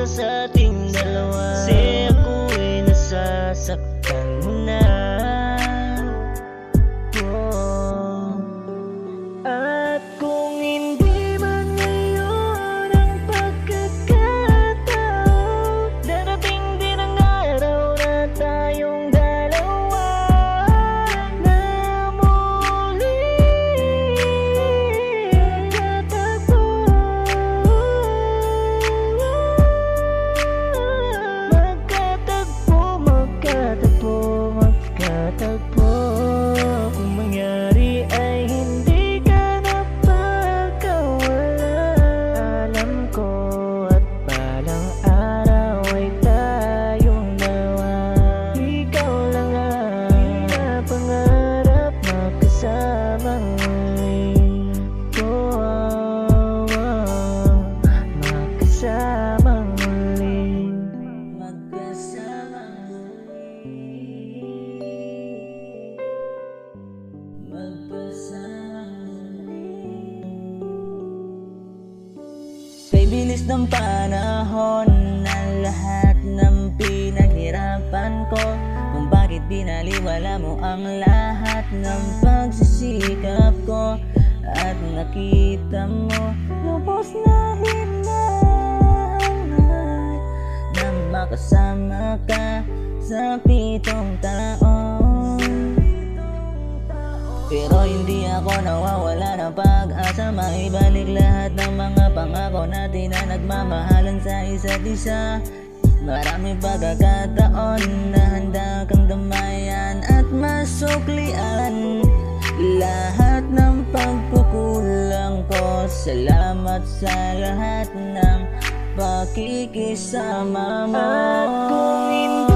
sa ating dalawa. Kasi ako'y nasasaktan mo na. At kung hindi man ngayon ang pagkakataon, darating din ang araw na tayong dalawa na muli magkatagpo. Magkatagpo. Kung mangyari ay hindi ka na pagkawala. Alam ko at balang araw ay tayong dalawa. Ikaw lang ang pinapangarap magkasama ngayon ko. Magkasama muli. Magkasama kay bilis ng panahon na lahat ng pinaghirapan ko, kung bakit binaliwala mo ang lahat ng pagsisikap ko. At nakita mo lubos na hinahangat nang makasama ka sa 7 taon. Pero hindi ako nawawala ng pag-asa, maibalik lahat ng mga pangako natin na nagmamahalan sa isa't isa. Maraming pagkakataon na handa kang damayan at masuklian lahat ng pagkukulang ko. Salamat sa lahat ng pakikisama mo. At kung hindi